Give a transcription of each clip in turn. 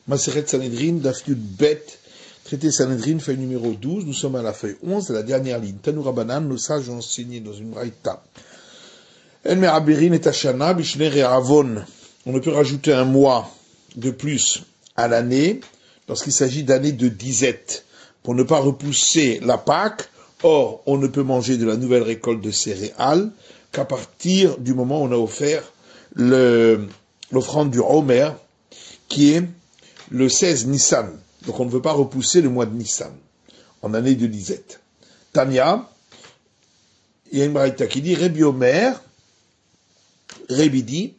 Maseret Sanhedrin, Daf Yud Bet, traité Sanhedrin, feuille numéro 12, nous sommes à la feuille 11, la dernière ligne. Tanoura Banan, nos sages ont enseigné dans une braïta. El Meraberin et Tashana, Bishner et Avon. On ne peut rajouter un mois de plus à l'année, lorsqu'il s'agit d'années de disette, pour ne pas repousser la Pâque. Or, on ne peut manger de la nouvelle récolte de céréales qu'à partir du moment où on a offert l'offrande du Homer, qui est le 16 Nissan. Donc on ne veut pas repousser le mois de Nissan, en année de disette. Tania, il y a une braïta qui dit, Rébi Omer, Rébi dit,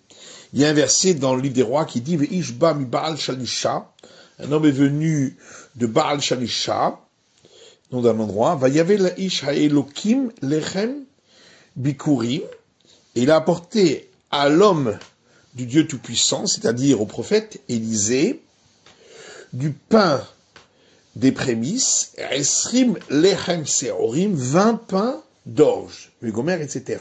il y a un verset dans le livre des rois qui dit, Ve'ishba mi Baal Shalisha, un homme est venu de Baal Shalisha, nom d'un endroit, Vayave la ish ha'elokim lechem bikurim, et il a apporté à l'homme du Dieu Tout-Puissant, c'est-à-dire au prophète Élisée, du pain des prémices, esrim lechem seorim, 20 pains d'orge, Gomer, etc.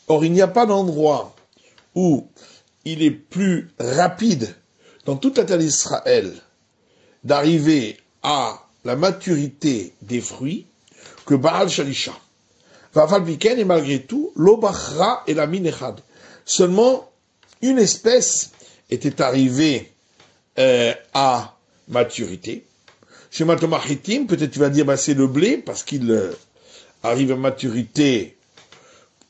Or, il n'y a pas d'endroit où il est plus rapide dans toute la terre d'Israël d'arriver à la maturité des fruits que Baal Shalisha. Et malgré tout, l'Obachra et la Minechad. Seulement, une espèce était arrivée à maturité. Chez Matomachitim, peut-être tu vas dire, c'est le blé, parce qu'il arrive à maturité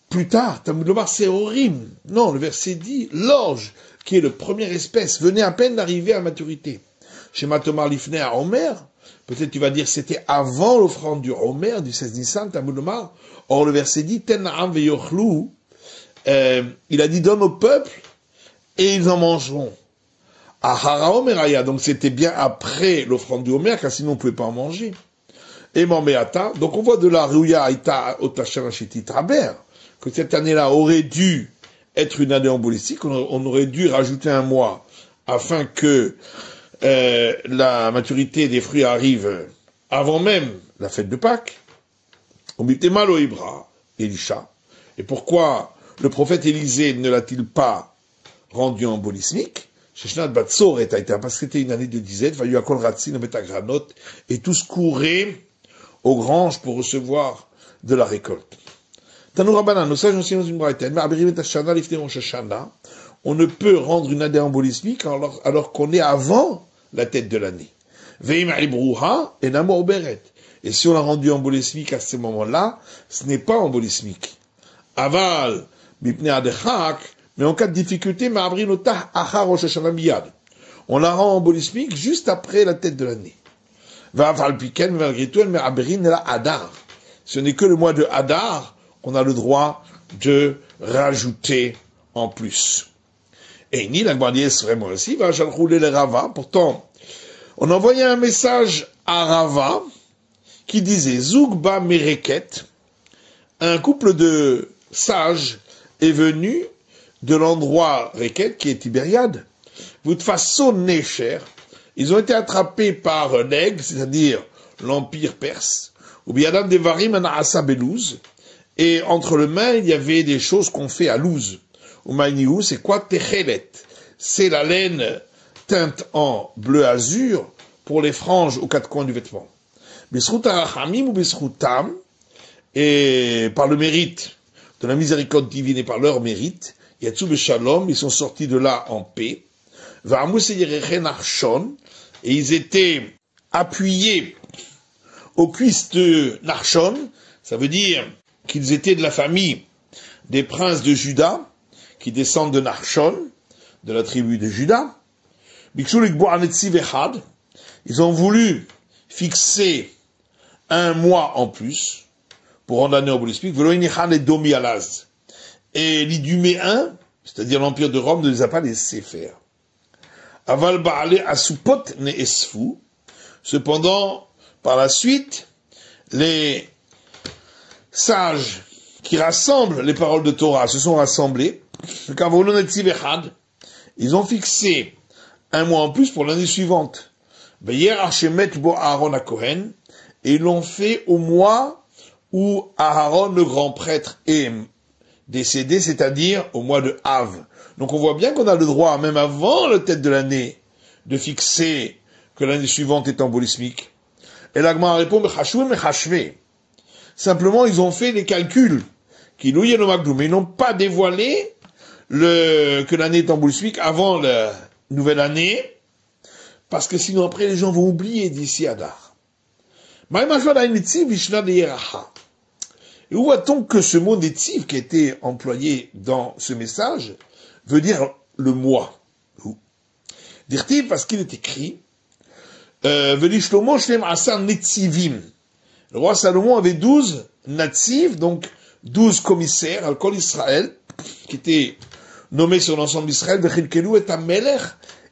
plus tard. Talmud Lomar, c'est Horim. Non, le verset dit, l'orge, qui est la première espèce, venait à peine d'arriver à maturité. Chez Matomar Lifne à Homer, peut-être tu vas dire, c'était avant l'offrande du Homer, du 16 Nissan, Talmud Lomar. Or, le verset dit, Ten Na'am ve'yochlu, il a dit, donne au peuple, et ils en mangeront. À Hara Omeraya, donc c'était bien après l'offrande du Homer, car sinon on ne pouvait pas en manger. Et Mambeata, donc on voit de la Rouya Aïta Otachanachiti Traber, que cette année-là aurait dû être une année embolistique, on aurait dû rajouter un mois, afin que la maturité des fruits arrive avant même la fête de Pâques. On mettait mal au Ibra, Elisha. Et pourquoi le prophète Élisée ne l'a-t-il pas rendu embolismique? Parce que c'était une année de disette, et tous couraient aux granges pour recevoir de la récolte. On ne peut rendre une année embolismique alors qu'on est avant la tête de l'année. Et si on l'a rendu embolismique à ce moment-là, ce n'est pas embolismique. Aval, mais en cas de difficulté, on la rend embolismique juste après la tête de l'année. Ce n'est que le mois de Hadar qu'on a le droit de rajouter en plus. Et ni la Gbardiès vraiment aussi, va rouler les Rava. Pourtant, on envoyait un message à Rava qui disait Zougba Mereket, un couple de sages est venu de l'endroit Reket, qui est Tibériade, votre façon Necher, ils ont été attrapés par l'aigle, c'est-à-dire l'empire perse, ou Biadam Devarim Anaasa Belouz, et entre les mains, il y avait des choses qu'on fait à Louz. Ou Maïniou, c'est quoi? Techelet. C'est la laine teinte en bleu azur pour les franges aux quatre coins du vêtement. Bisrout Arachamim ou Bisroutam, et par le mérite de la miséricorde divine et par leur mérite, Yatsou Beshalom, ils sont sortis de là en paix. Va'amous Yerechen Arshon, et ils étaient appuyés aux cuisses de Narshon, ça veut dire qu'ils étaient de la famille des princes de Juda, qui descendent de Narshon, de la tribu de Juda. Ils ont voulu fixer un mois en plus, pour rendre l'année embolismique, et l'Iduméen, c'est-à-dire l'Empire de Rome, ne les a pas laissés faire. Aval Baale Asupot ne Esfu. Cependant, par la suite, les sages qui rassemblent les paroles de Torah se sont rassemblés. Ils ont fixé un mois en plus pour l'année suivante. Et ils l'ont fait au mois où Aaron, le grand prêtre, est décédé, c'est-à-dire au mois de Av. Donc on voit bien qu'on a le droit, même avant la tête de l'année, de fixer que l'année suivante est embolismique. Et l'Agma répond, simplement, ils ont fait les calculs, mais ils n'ont pas dévoilé que l'année est embolismique avant la nouvelle année, parce que sinon après les gens vont oublier d'ici Adar. Et où voit-on que ce mot Netziv qui a été employé dans ce message veut dire le mois? Dire-t-il parce qu'il est écrit le roi Salomon avait 12 natifs, donc 12 commissaires, Al-Kol Israël, qui étaient nommés sur l'ensemble d'Israël,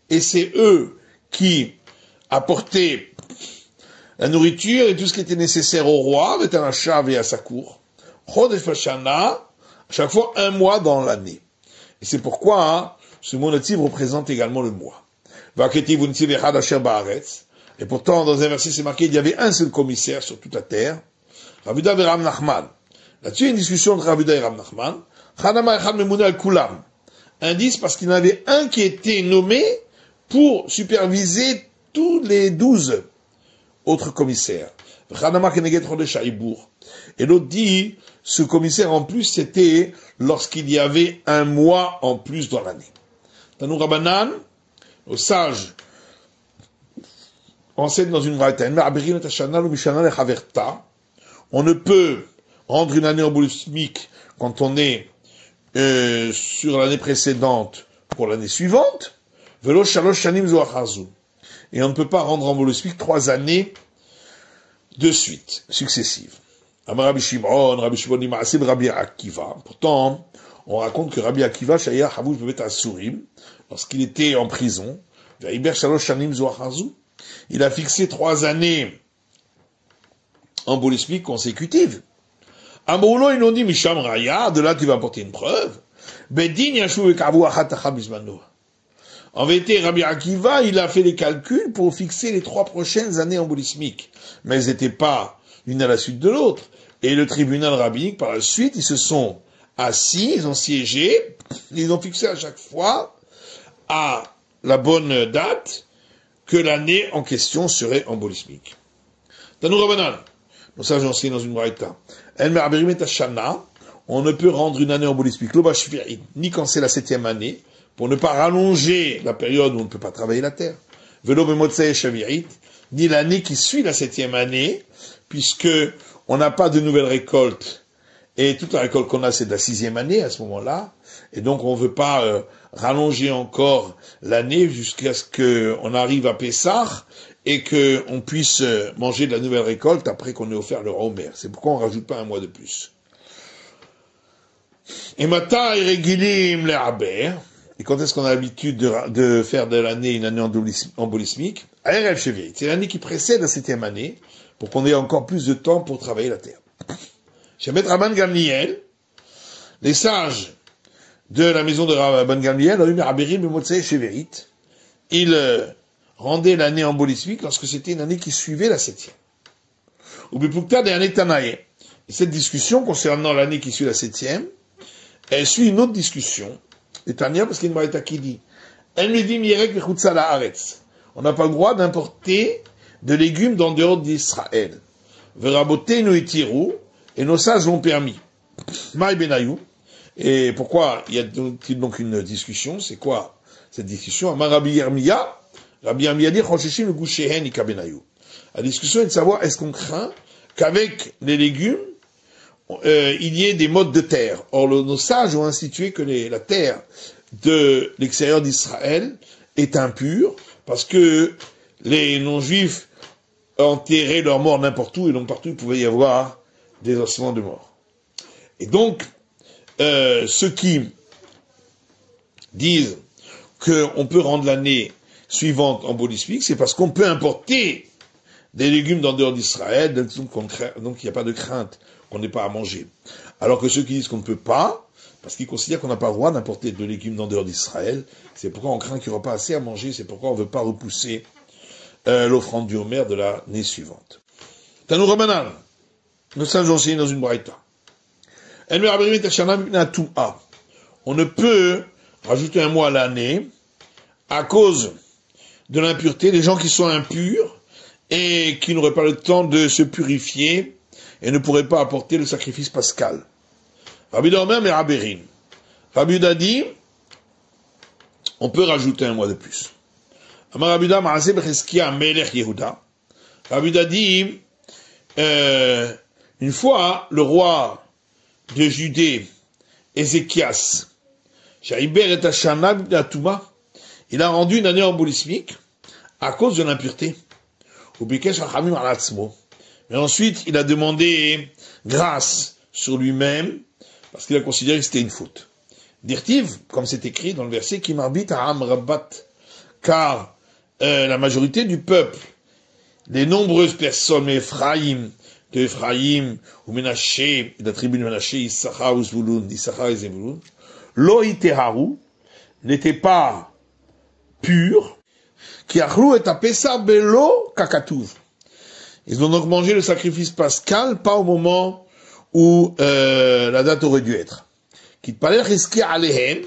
et c'est eux qui apportaient la nourriture et tout ce qui était nécessaire au roi, et à sa cour. À chaque fois un mois dans l'année. Et c'est pourquoi ce mot natif représente également le mois. Et pourtant, dans un verset, c'est marqué, il y avait un seul commissaire sur toute la terre, Ravuda et Ram Nachman. Là-dessus, il y a une discussion entre Ravuda et Ram Nachman. Indice parce qu'il y en avait un qui était nommé pour superviser tous les 12 autres commissaires. Et l'autre dit, ce commissaire en plus, c'était lorsqu'il y avait un mois en plus dans l'année. Tanou Rabanan, au sage, enseigne dans une braïta, on ne peut rendre une année embolismique quand on est sur l'année précédente pour l'année suivante, et on ne peut pas rendre embolismique 3 années de suite, successives. Rabbi Shimon Rabbi Akiva. Pourtant, on raconte que Rabbi Akiva, lorsqu'il était en prison, il a fixé 3 années embolismiques consécutives. Amoulo, ils ont dit, Misham Raya, de là tu vas apporter une preuve. Bedin Yashu Ekavu Achat Bizmano. En vérité, Rabbi Akiva, il a fait les calculs pour fixer les 3 prochaines années embolismiques. Mais elles n'étaient pas l'une à la suite de l'autre. Et le tribunal rabbinique, par la suite, ils se sont assis, ils ont siégé, ils ont fixé à chaque fois, à la bonne date, que l'année en question serait embolismique. Tanou Rabanan, donc ça j'ai enseigné dans une braïta. On ne peut rendre une année embolismique, ni quand c'est la 7e année, pour ne pas rallonger la période où on ne peut pas travailler la terre. Ni l'année qui suit la 7e année, puisque on n'a pas de nouvelle récolte, et toute la récolte qu'on a, c'est de la 6e année à ce moment-là, et donc on ne veut pas rallonger encore l'année jusqu'à ce qu'on arrive à Pessah, et qu'on puisse manger de la nouvelle récolte après qu'on ait offert le Omer. C'est pourquoi on ne rajoute pas un mois de plus. Et Mata et Regilim les Haber. Et quand est-ce qu'on a l'habitude de faire de l'année une année embolismique? C'est l'année qui précède la 7e année, pour qu'on ait encore plus de temps pour travailler la terre. Chez Maître Rabban Gamliel, les sages de la maison de Rabban Gamliel, ils rendaient l'année embolismique lorsque c'était une année qui suivait la 7e. Ou Bipukta de l'année Tanaï. Et cette discussion concernant l'année qui suit la 7e, elle suit une autre discussion. Et Tania, parce qu'il y a une braïta qui dit, elle me dit, on n'a pas le droit d'importer de légumes d'en dehors d'Israël. Et nos sages l'ont permis. Et pourquoi il y a donc une discussion? C'est quoi cette discussion? Rabbi Yirmiya dit, la discussion est de savoir, est-ce qu'on craint qu'avec les légumes, il y ait des modes de terre. Or, nos sages ont institué que la terre de l'extérieur d'Israël est impure, parce que les non-juifs enterraient leurs morts n'importe où, et donc partout il pouvait y avoir des ossements de mort. Et donc, ceux qui disent qu'on peut rendre l'année suivante embolismique, c'est parce qu'on peut importer des légumes d'en dehors d'Israël, donc il n'y a pas de crainte qu'on n'ait pas à manger. Alors que ceux qui disent qu'on ne peut pas, parce qu'ils considèrent qu'on n'a pas le droit d'importer de légumes d'en dehors d'Israël, c'est pourquoi on craint qu'il n'y aura pas assez à manger, c'est pourquoi on ne veut pas repousser l'offrande du Homer de l'année suivante. Tanou Rabanan, nous sommes enseignés dans une braïta. On ne peut rajouter un mois à l'année à cause de l'impureté, des gens qui sont impurs et qui n'auraient pas le temps de se purifier et ne pourraient pas apporter le sacrifice pascal. Rabbi Omer mais Rabberin. Rabbi Yehuda dit, on peut rajouter un mois de plus. Amar Rabbi Yehuda Maaseh Becheskia Melech Yehuda. Rabbi Yehuda dit, une fois, le roi de Judée, Ézéchias, Shaïber et Hashana B'Atouma, il a rendu une année embolismique à cause de l'impureté. Mais ensuite, il a demandé grâce sur lui-même, parce qu'il a considéré que c'était une faute. Dirtiv, comme c'est écrit dans le verset, qui m'arbite à Amrabat, car la majorité du peuple, les nombreuses personnes, Ephraïm, de Ephraïm, ou Menaché, de la tribu de Menaché, Issachar ou Zvouloun, Issachar et Zvouloun, Lo Iteharu, n'était pas pur, qui achlou et apesa belo kakatouv. Ils ont donc mangé le sacrifice pascal, pas au moment où la date aurait dû être. Qui parlait risquer alehem,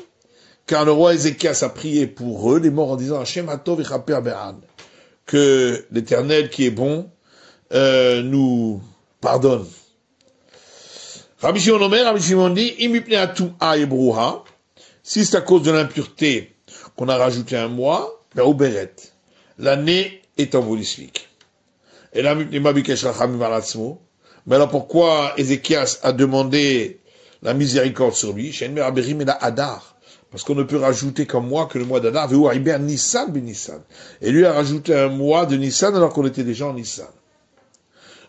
car le roi Ézéchias a prié pour eux, les morts en disant Hashem atov echaper be'an, que l'Éternel qui est bon nous pardonne. Rabbi Shimon Omer, Rabbi Shimon dit, si c'est à cause de l'impureté qu'on a rajouté un mois, l'année est embolismique. Et là, mais alors pourquoi Ézéchias a demandé la miséricorde sur lui? Parce qu'on ne peut rajouter comme mois que le mois d'Adar. Et lui a rajouté un mois de Nissan alors qu'on était déjà en Nissan.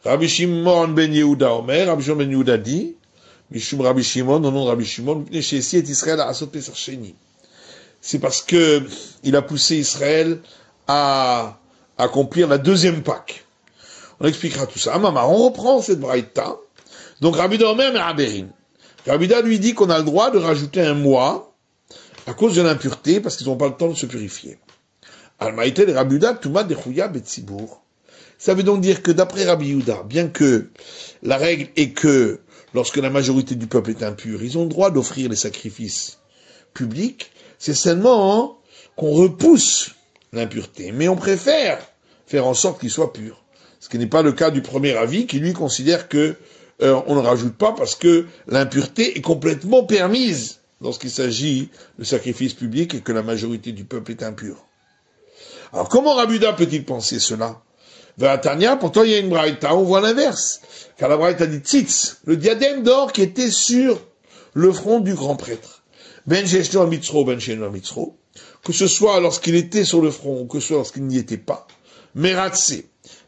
Rabbi Shimon ben Yehuda Omer, Rabbi Shimon ben Yehuda dit, Mishum Rabbi Shimon, au nom de Rabbi Shimon, c'est parce que il a poussé Israël à accomplir la deuxième Pâque. On expliquera tout ça. Maman, on reprend cette braïta. Donc Rabbi Omer mais Rabberin. Rabbi lui dit qu'on a le droit de rajouter un mois à cause de l'impureté parce qu'ils n'ont pas le temps de se purifier. Al-Maïtel et Rabbi Yehuda, Touma Dechouya Betsibour. Ça veut donc dire que d'après Rabbi Yehuda, bien que la règle est que lorsque la majorité du peuple est impur, ils ont le droit d'offrir les sacrifices publics, c'est seulement qu'on repousse l'impureté. Mais on préfère faire en sorte qu'il soit pur. Ce qui n'est pas le cas du premier avis, qui lui considère que on ne rajoute pas parce que l'impureté est complètement permise lorsqu'il s'agit de sacrifices publics et que la majorité du peuple est impure. Alors comment Rabbi Yehuda peut-il penser cela? Tania, pourtant il y a une braïta, on voit l'inverse. Car la braïta dit tzitz, le diadème d'or qui était sur le front du grand prêtre. Ben sheshno mitzro, ben sheshno mitzro. Que ce soit lorsqu'il était sur le front ou que ce soit lorsqu'il n'y était pas. Meratse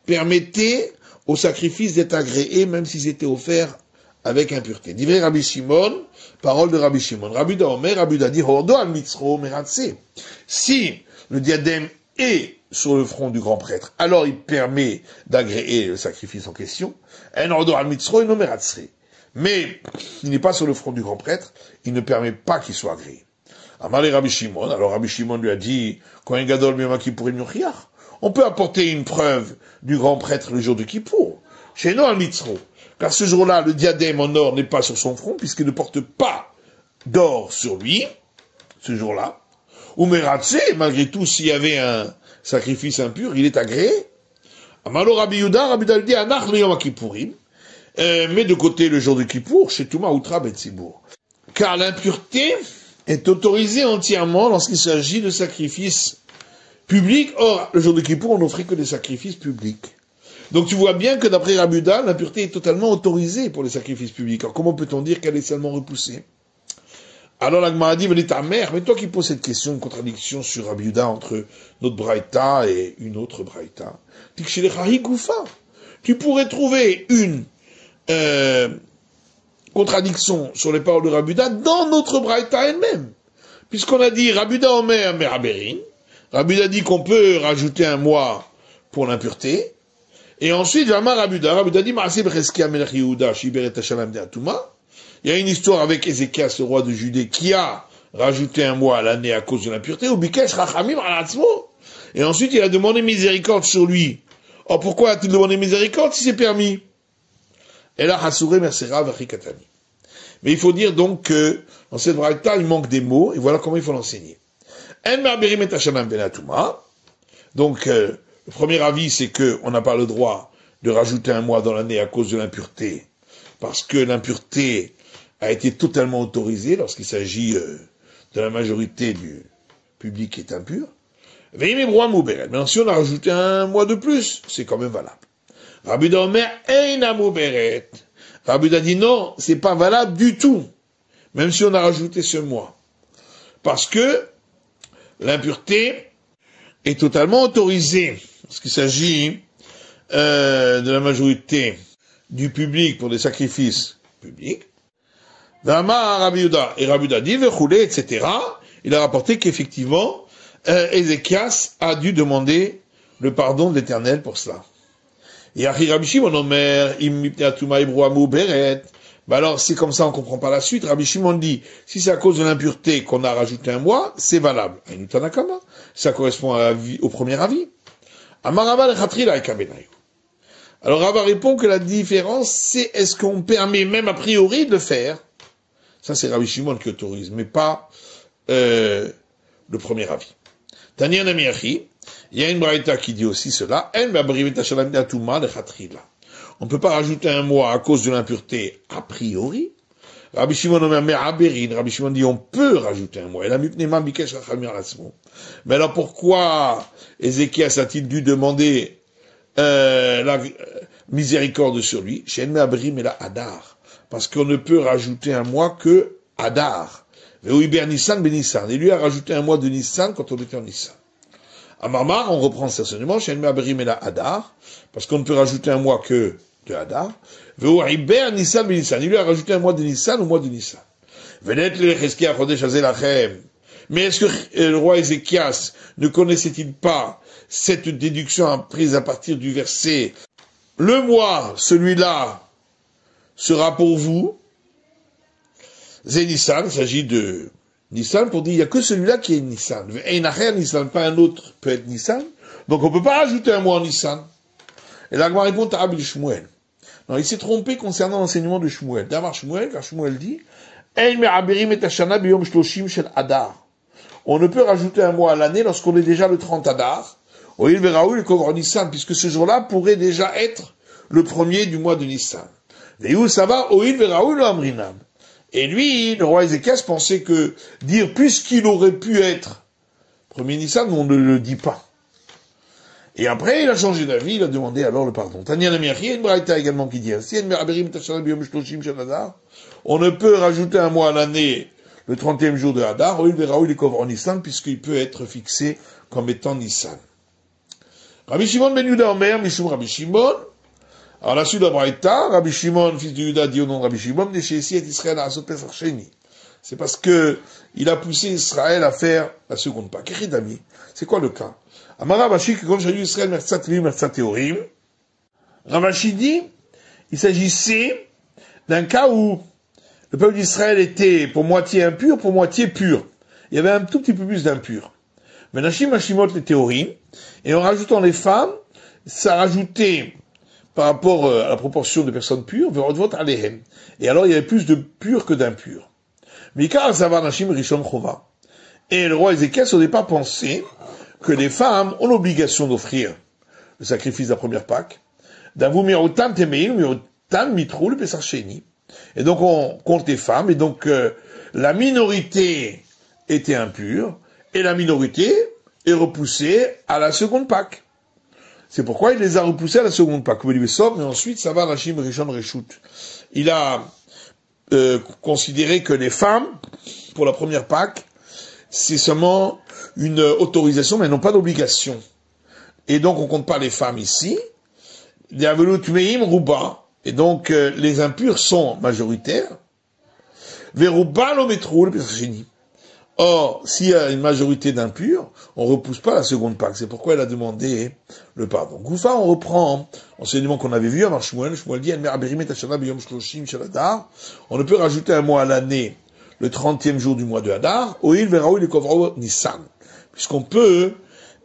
permettait au sacrifice d'être agréé même s'ils étaient offerts avec impureté. Divrei Rabbi Shimon, parole de Rabbi Shimon. Rabbi Omer, Rabbi dit hordo al mitzro meratse. Si le diadème est sur le front du grand prêtre, alors il permet d'agréer le sacrifice en question. En hordo al mitzro et no meratse. Mais il n'est pas sur le front du grand prêtre, il ne permet pas qu'il soit agréé. Amalé Rabbi Shimon, alors Rabbi Shimon lui a dit, Kohen Gadol B'Yom Kippour Yochiach, on peut apporter une preuve du grand prêtre le jour de Kippour, chez nous al mitzro, car ce jour-là, le diadème en or n'est pas sur son front, puisqu'il ne porte pas d'or sur lui, ce jour-là. Ou meratse, malgré tout, s'il y avait un sacrifice impur, il est agréé. Amalo Rabbi Yehuda lui dit, Anach B'Yom Kippourim, mais de côté le jour de Kippour, chez Touma Outra Betsibour. Car l'impureté est autorisée entièrement lorsqu'il s'agit de sacrifices publics. Or, le jour de Kippour, on n'offrait que des sacrifices publics. Donc tu vois bien que d'après Rabbi Yehuda, l'impureté est totalement autorisée pour les sacrifices publics. Alors comment peut-on dire qu'elle est seulement repoussée? Alors la Gemara dit, ta mère, mais toi qui poses cette question, une contradiction sur Rabbi Yehuda entre notre braïta et une autre braïta, tu pourrais trouver une contradiction sur les paroles de Rabbi Yehuda dans notre braïta elle-même. Puisqu'on a dit Rabbi Yehuda Omer mais Rabberin, Rabbi Yehuda dit qu'on peut rajouter un mois pour l'impureté, et ensuite, Rabbi Yehuda dit Maaseh Becheskia Melech Yehuda Shiber et Hashalam de Atouma. Il y a une histoire avec Ézéchias, le roi de Judée, qui a rajouté un mois à l'année à cause de l'impureté, ou Bikesh Rachamim Alatzmo. Et ensuite, il a demandé miséricorde sur lui. Or, pourquoi a-t-il demandé miséricorde si c'est permis? Et là, Hassuré Mersera Vachikatani. Mais il faut dire donc que dans cette braïta, il manque des mots, et voilà comment il faut l'enseigner. Donc, le premier avis, c'est qu'on n'a pas le droit de rajouter un mois dans l'année à cause de l'impureté, parce que l'impureté a été totalement autorisée lorsqu'il s'agit de la majorité du public qui est impur. Maintenant, si on a rajouté un mois de plus, c'est quand même valable. Rabbi Omer, Eina Mouberet. Rabbi a dit non, c'est pas valable du tout, même si on a rajouté ce mois. Parce que l'impureté est totalement autorisée, parce qu'il s'agit de la majorité du public pour des sacrifices publics. Vama Rabbi Yehuda, et Rabbi Yehuda dit, Vechoulé, etc. Il a rapporté qu'effectivement, Ézéchias a dû demander le pardon de l'Éternel pour cela. Et Rabbi Shimon Omer, bah alors, c'est comme ça, on comprend pas la suite. Rabbi Shimon dit, si c'est à cause de l'impureté qu'on a rajouté un mois, c'est valable. Ça correspond au premier avis. Alors, Rava répond que la différence, c'est est-ce qu'on permet même a priori de le faire. Ça, c'est Rabbi Shimon qui autorise, mais pas le premier avis. Tanya Namiachi, il y a une braïta qui dit aussi cela. On ne peut pas rajouter un mois à cause de l'impureté a priori. Rabbi Shimon Rabbi Shimon dit on peut rajouter un mois. Mais alors pourquoi Ézéchias a-t-il dû demander la miséricorde sur lui? Parce qu'on ne peut rajouter un mois que Adar. Et lui a rajouté un mois de Nissan quand on était en Nissan. À Marmar, on reprend cet enseignement, Adar, parce qu'on ne peut rajouter un mois que de Adar. Il lui a rajouté un mois de Nissan au mois de Nissan. Mais est-ce que le roi Ézéchias ne connaissait-il pas cette déduction prise à partir du verset « Le mois, celui-là, sera pour vous » C'est Nissan, il s'agit de Nissan pour dire il n'y a que celui-là qui est Nissan. Nissan, pas un autre peut être Nissan. Donc on ne peut pas rajouter un mois en Nissan. Et là, on répond à Rabbi Shmuel. Non, il s'est trompé concernant l'enseignement de Shmuel. D'abord Shmuel, car Shmuel dit on ne peut rajouter un mois à l'année lorsqu'on est déjà le 30 Adar. Puisque ce jour-là pourrait déjà être le premier du mois de Nissan. Et lui, le roi Ézéchias pensait que dire puisqu'il aurait pu être premier Nissan, on ne le dit pas. Et après, il a changé d'avis, il a demandé alors le pardon. Tanya Namiachi, il y a une braïta également qui dit ainsi, on ne peut rajouter un mois à l'année le 30e jour de Hadar, puisqu'il peut être fixé comme étant Nissan. Rabbi Shimon ben Yehuda Omer, Mishum Rabbi Shimon. Alors la suite de la braïta, Rabbi Shimon, fils de Yehuda, dit au nom de Rabbi Shimon, c'est parce que il a poussé Israël à faire la seconde Pâque. C'est quoi le cas? Ravashi dit, il s'agissait d'un cas où le peuple d'Israël était pour moitié impur, pour moitié pur. Il y avait un tout petit peu plus d'impur. Menachim Hashimot les théories, et en rajoutant les femmes, ça rajoutait par rapport à la proportion de personnes pures, et alors il y avait plus de purs que d'impurs. Et le roi Ézéchias au départ pensait que les femmes ont l'obligation d'offrir le sacrifice de la première Pâque. Et donc on compte les femmes, et donc la minorité était impure, et la minorité est repoussée à la seconde Pâque. C'est pourquoi il les a repoussés à la seconde Pâque. Mais ensuite, ça va Rachim Rishon Reshut. Il a considéré que les femmes, pour la première Pâque, c'est seulement une autorisation, mais non pas d'obligation. Et donc, on compte pas les femmes ici. Et donc, les impurs sont majoritaires. Or, s'il y a une majorité d'impurs, on repousse pas la seconde Pâque. C'est pourquoi elle a demandé le pardon. Goufa, on reprend enseignement qu'on avait vu à Shmuel. Shmuel dit, on ne peut rajouter un mois à l'année, le 30e jour du mois de Hadar, Nissan. Puisqu'on peut,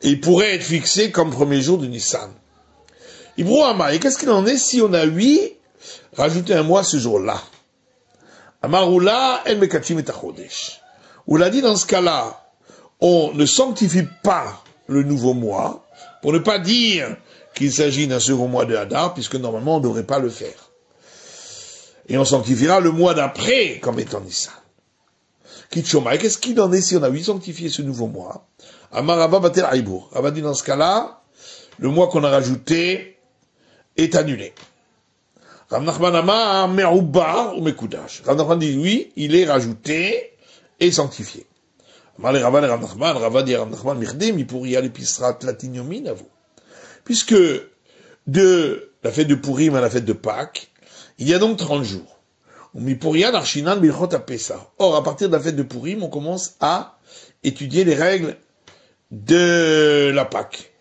et il pourrait être fixé comme premier jour de Nissan. Ibro Amar, et qu'est-ce qu'il en est si on a rajouté un mois ce jour-là? Amarula el mekachim et achodesh. On l'a dit dans ce cas-là, on ne sanctifie pas le nouveau mois, pour ne pas dire qu'il s'agit d'un second mois de Hadar, puisque normalement on ne devrait pas le faire. Et on sanctifiera le mois d'après comme étant Nissan. Kitchoma, et qu'est-ce qu'il en est si on a sanctifié ce nouveau mois? Amarava batel aïbour. Rabba dit dans ce cas-là, le mois qu'on a rajouté est annulé. Rav Nachman amar me'ubar ou mekudash. Rav Nachman dit oui, il est rajouté et sanctifié. Amar le Rava le Rav Nachman, Rava dit Rav Nachman mirdim, il pourrait y aller pisrat latinyomin à vous. Puisque de la fête de Purim à la fête de Pâques, il y a donc 30 jours. Or, à partir de la fête de Purim, on commence à étudier les règles de la Pâque.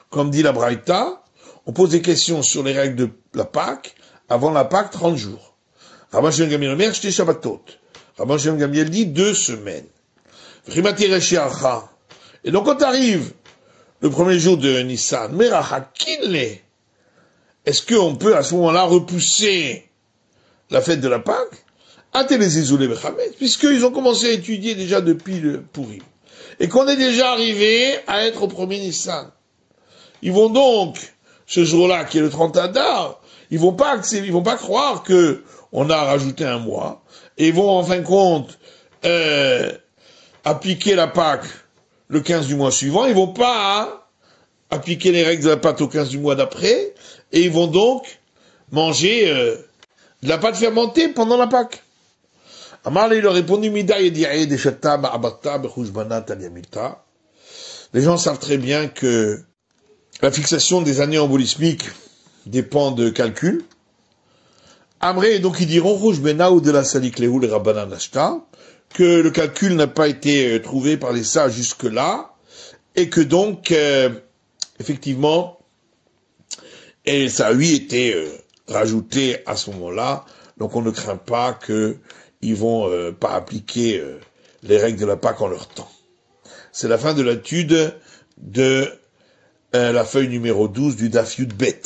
Comme dit la Braïta, on pose des questions sur les règles de la Pâque avant la Pâque 30 jours. Rabban Shimon Gamliel Omer, Shte Shabbatot. Rabban Shimon Gamliel dit 2 semaines. Et donc quand arrive le premier jour de Nissan, est-ce qu'on peut à ce moment-là repousser la fête de la Pâque? Puisqu'ils ont commencé à étudier déjà depuis le Purim. Et qu'on est déjà arrivé à être au premier Nissan. Ils vont donc, ce jour-là, qui est le 30 Hadar, ils vont pas croire que on a rajouté un mois. Et ils vont, en fin de compte, appliquer la Pâque le 15 du mois suivant. Ils vont pas appliquer les règles de la pâte au 15 du mois d'après. Et ils vont donc manger de la pâte fermentée pendant la Pâque. Amar, il a répondu, les gens savent très bien que la fixation des années embolismiques dépend de calculs. Amré, donc ils diront, ou de la saliklehu le rabbanan ashta, que le calcul n'a pas été trouvé par les sages jusque-là, et que donc, effectivement, et ça a été rajouté à ce moment-là, donc on ne craint pas qu'ils vont pas appliquer les règles de la Pâque en leur temps. C'est la fin de l'étude de la feuille numéro 12 du Daf Yud Bet.